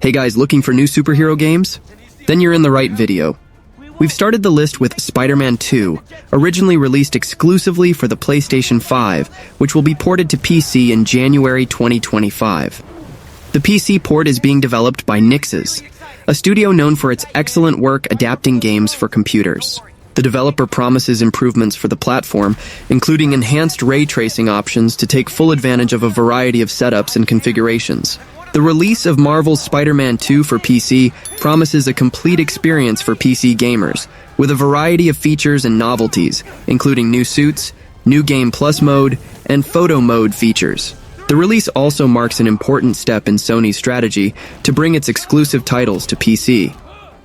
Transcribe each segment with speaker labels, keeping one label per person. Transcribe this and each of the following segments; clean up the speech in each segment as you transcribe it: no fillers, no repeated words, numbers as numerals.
Speaker 1: Hey guys, looking for new superhero games? Then you're in the right video. We've started the list with Spider-Man 2, originally released exclusively for the PlayStation 5, which will be ported to PC in January 2025. The PC port is being developed by Nixxes, a studio known for its excellent work adapting games for computers. The developer promises improvements for the platform, including enhanced ray tracing options to take full advantage of a variety of setups and configurations. The release of Marvel's Spider-Man 2 for PC promises a complete experience for PC gamers, with a variety of features and novelties, including new suits, new Game Plus mode, and photo mode features. The release also marks an important step in Sony's strategy to bring its exclusive titles to PC,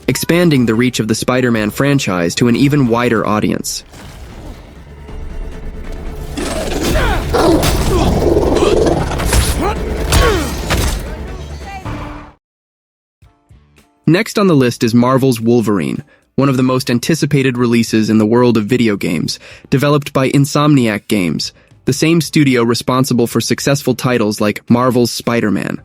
Speaker 1: expanding the reach of the Spider-Man franchise to an even wider audience. Next on the list is Marvel's Wolverine, one of the most anticipated releases in the world of video games, developed by Insomniac Games, the same studio responsible for successful titles like Marvel's Spider-Man.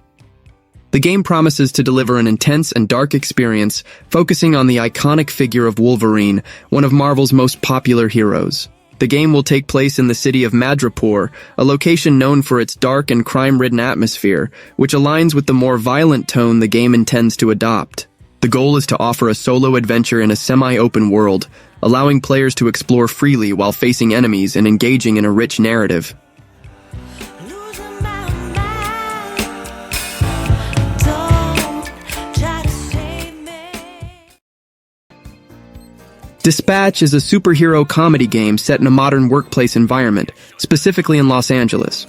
Speaker 1: The game promises to deliver an intense and dark experience, focusing on the iconic figure of Wolverine, one of Marvel's most popular heroes. The game will take place in the city of Madripoor, a location known for its dark and crime-ridden atmosphere, which aligns with the more violent tone the game intends to adopt. The goal is to offer a solo adventure in a semi-open world, allowing players to explore freely while facing enemies and engaging in a rich narrative. Dispatch is a superhero comedy game set in a modern workplace environment, specifically in Los Angeles.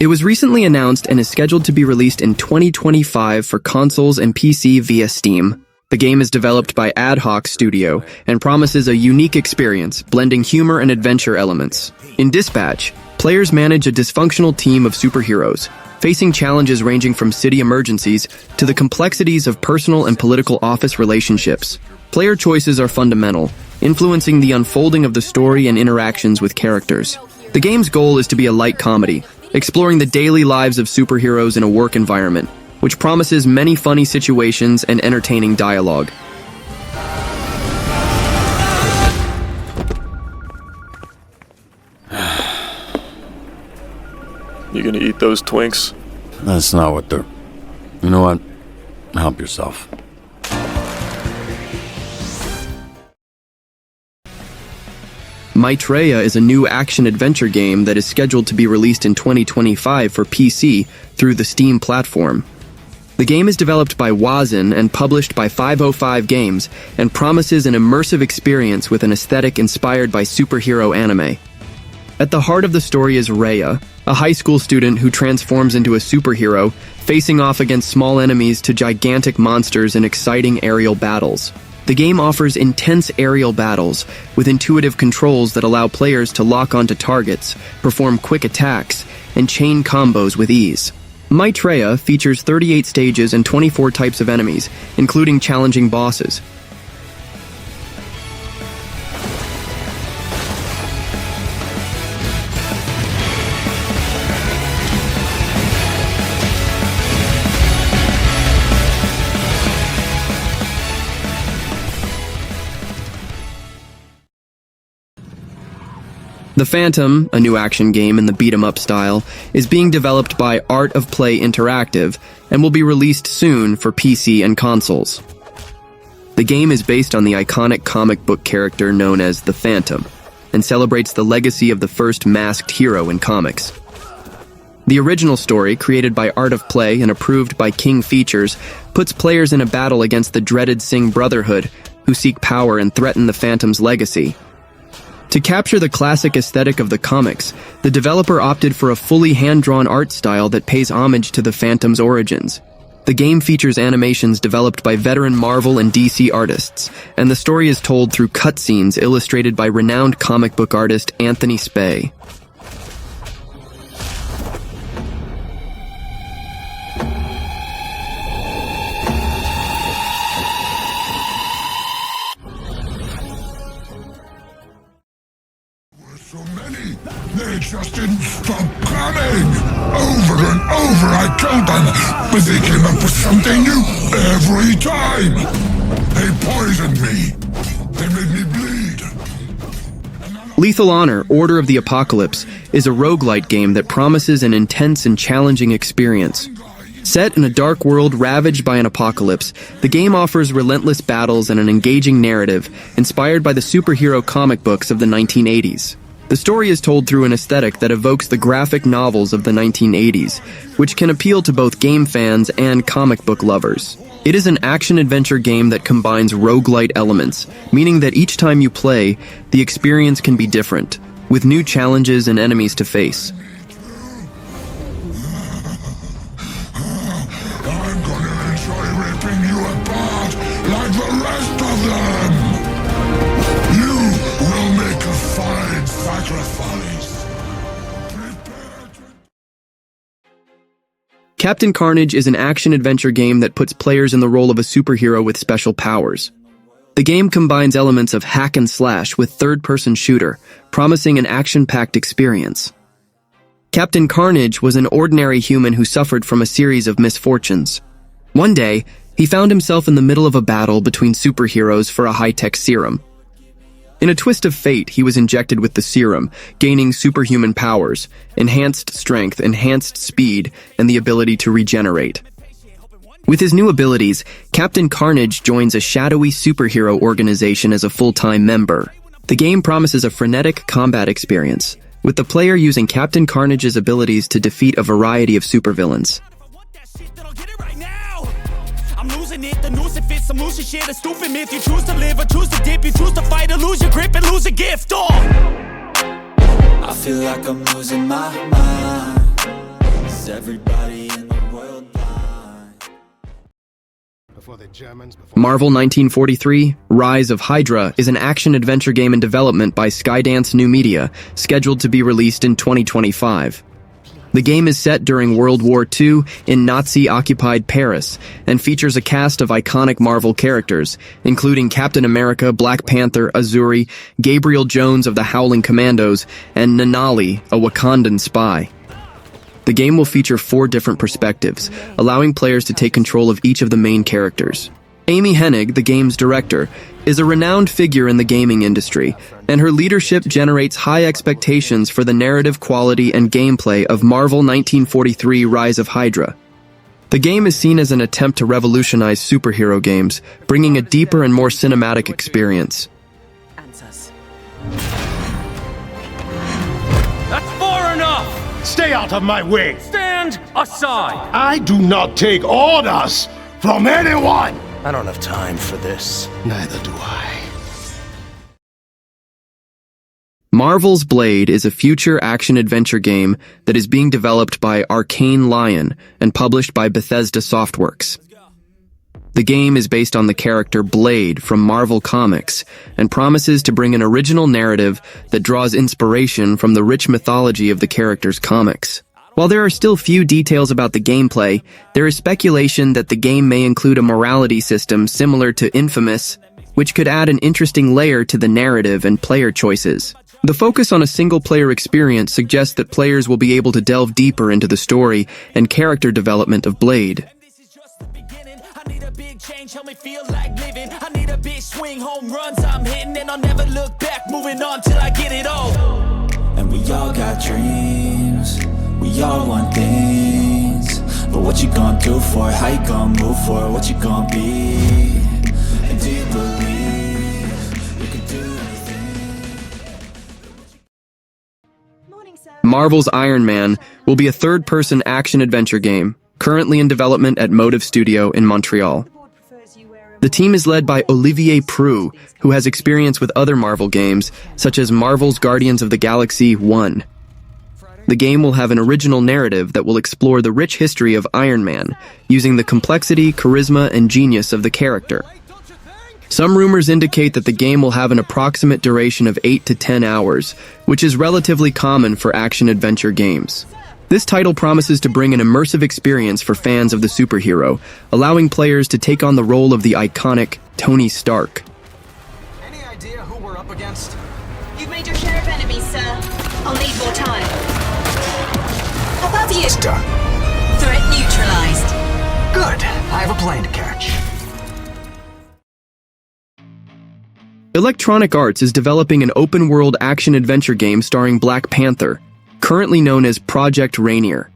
Speaker 1: It was recently announced and is scheduled to be released in 2025 for consoles and PC via Steam. The game is developed by Ad Hoc Studio and promises a unique experience, blending humor and adventure elements. In Dispatch, players manage a dysfunctional team of superheroes, facing challenges ranging from city emergencies to the complexities of personal and political office relationships. Player choices are fundamental, influencing the unfolding of the story and interactions with characters. The game's goal is to be a light comedy, exploring the daily lives of superheroes in a work environment, which promises many funny situations and entertaining dialogue.
Speaker 2: You gonna eat those Twinks?
Speaker 3: That's not what they're... You know what? Help yourself.
Speaker 1: Mightreya is a new action-adventure game that is scheduled to be released in 2025 for PC through the Steam platform. The game is developed by Wazin and published by 505 Games and promises an immersive experience with an aesthetic inspired by superhero anime. At the heart of the story is Rhea, a high school student who transforms into a superhero, facing off against small enemies to gigantic monsters in exciting aerial battles. The game offers intense aerial battles with intuitive controls that allow players to lock onto targets, perform quick attacks, and chain combos with ease. Mightreya features 38 stages and 24 types of enemies, including challenging bosses. The Phantom, a new action game in the beat-em-up style, is being developed by Art of Play Interactive and will be released soon for PC and consoles. The game is based on the iconic comic book character known as the Phantom and celebrates the legacy of the first masked hero in comics. The original story, created by Art of Play and approved by King Features, puts players in a battle against the dreaded Singh Brotherhood, who seek power and threaten the Phantom's legacy. To capture the classic aesthetic of the comics, the developer opted for a fully hand-drawn art style that pays homage to the Phantom's origins. The game features animations developed by veteran Marvel and DC artists, and the story is told through cutscenes illustrated by renowned comic book artist Anthony Spey.
Speaker 4: So many, they just didn't stop coming! Over and over! Whenever I killed them, but they came up with something new every time. They poisoned me. They made me bleed.
Speaker 1: Lethal Honor: Order of the Apocalypse is a roguelite game that promises an intense and challenging experience. Set in a dark world ravaged by an apocalypse, the game offers relentless battles and an engaging narrative inspired by the superhero comic books of the 1980s. The story is told through an aesthetic that evokes the graphic novels of the 1980s, which can appeal to both game fans and comic book lovers. It is an action-adventure game that combines roguelite elements, meaning that each time you play, the experience can be different, with new challenges and enemies to face.
Speaker 4: I'm gonna enjoy ripping you apart like the rest of them. You will make a fine sacrifice.
Speaker 1: Captain Carnage is an action-adventure game that puts players in the role of a superhero with special powers. The game combines elements of hack and slash with third-person shooter, promising an action-packed experience. Captain Carnage was an ordinary human who suffered from a series of misfortunes. One day, he found himself in the middle of a battle between superheroes for a high-tech serum. In a twist of fate, he was injected with the serum, gaining superhuman powers, enhanced strength, enhanced speed, and the ability to regenerate. With his new abilities, Captain Carnage joins a shadowy superhero organization as a full-time member. The game promises a frenetic combat experience, with the player using Captain Carnage's abilities to defeat a variety of supervillains.
Speaker 5: I'm losing it, the noose it fits some loose shit, a stupid myth. You choose to live or choose to dip, you choose to fight or lose your grip and lose a gift. I feel like I'm losing my mind. Is everybody in the world blind?
Speaker 1: Marvel 1943: Rise of Hydra is an action-adventure game in development by Skydance New Media, scheduled to be released in 2025. The game is set during World War II in Nazi-occupied Paris and features a cast of iconic Marvel characters, including Captain America, Black Panther, Azuri, Gabriel Jones of the Howling Commandos, and Nanali, a Wakandan spy. The game will feature 4 different perspectives, allowing players to take control of each of the main characters. Amy Hennig, the game's director, is a renowned figure in the gaming industry, and her leadership generates high expectations for the narrative quality and gameplay of Marvel 1943: Rise of Hydra. The game is seen as an attempt to revolutionize superhero games, bringing a deeper and more cinematic experience.
Speaker 6: That's far enough!
Speaker 7: Stay out of my way!
Speaker 6: Stand aside!
Speaker 7: I do not take orders from anyone!
Speaker 8: I don't have time for this.
Speaker 7: Neither do I.
Speaker 1: Marvel's Blade is a future action-adventure game that is being developed by Arcane Lion and published by Bethesda Softworks. The game is based on the character Blade from Marvel Comics and promises to bring an original narrative that draws inspiration from the rich mythology of the character's comics. While there are still few details about the gameplay, there is speculation that the game may include a morality system similar to Infamous, which could add an interesting layer to the narrative and player choices. The focus on a single-player experience suggests that players will be able to delve deeper into the story and character development of Blade.
Speaker 5: Change, help me feel like living. I need a big swing, home runs I'm hitting, and I'll never look back, moving on till I get it all. And we all got dreams, we all want things, but what you gonna do for it? How you gonna move for it? What you gonna be? And do you believe you can do anything?
Speaker 1: Marvel's Iron Man will be a third-person action-adventure game, currently in development at Motive Studio in Montreal. The team is led by Olivier Preux, who has experience with other Marvel games, such as Marvel's Guardians of the Galaxy 1. The game will have an original narrative that will explore the rich history of Iron Man, using the complexity, charisma, and genius of the character. Some rumors indicate that the game will have an approximate duration of 8 to 10 hours, which is relatively common for action-adventure games. This title promises to bring an immersive experience for fans of the superhero, allowing players to take on the role of the iconic Tony Stark.
Speaker 9: Any idea who we're up against?
Speaker 10: You've made your share of enemies, sir. I'll need more time. How about you?
Speaker 9: It's done.
Speaker 10: Threat
Speaker 9: Good. I have a plane to catch.
Speaker 1: Electronic Arts is developing an open-world action-adventure game starring Black Panther, currently known as Project Rainier.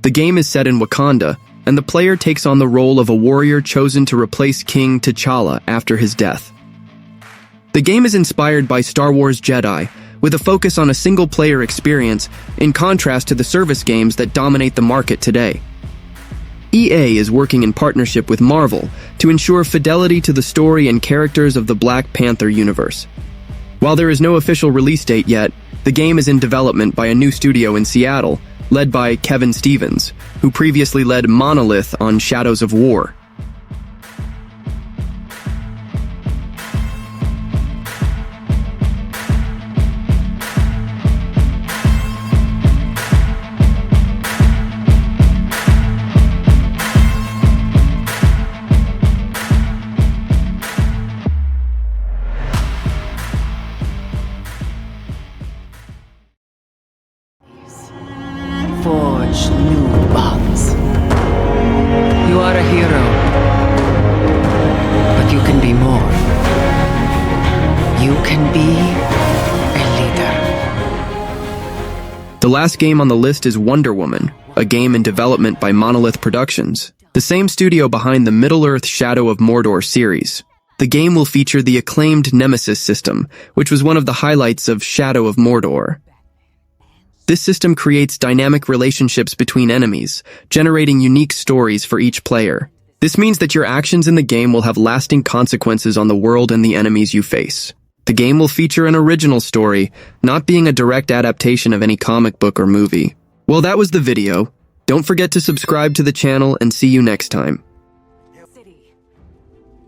Speaker 1: The game is set in Wakanda, and the player takes on the role of a warrior chosen to replace King T'Challa after his death. The game is inspired by Star Wars Jedi, with a focus on a single-player experience, in contrast to the service games that dominate the market today. EA is working in partnership with Marvel to ensure fidelity to the story and characters of the Black Panther universe. While there is no official release date yet, the game is in development by a new studio in Seattle, led by Kevin Stevens, who previously led Monolith on Shadows of War.
Speaker 10: Forge new bonds. You are a hero, but you can be more. You can be a leader.
Speaker 1: The last game on the list is Wonder Woman, a game in development by Monolith Productions, the same studio behind the Middle-earth Shadow of Mordor series. The game will feature the acclaimed Nemesis system, which was one of the highlights of Shadow of Mordor. This system creates dynamic relationships between enemies, generating unique stories for each player. This means that your actions in the game will have lasting consequences on the world and the enemies you face. The game will feature an original story, not being a direct adaptation of any comic book or movie. Well, that was the video. Don't forget to subscribe to the channel and see you next time.
Speaker 11: City.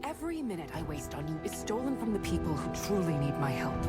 Speaker 11: Every minute I waste on you is stolen from the people who truly need my help.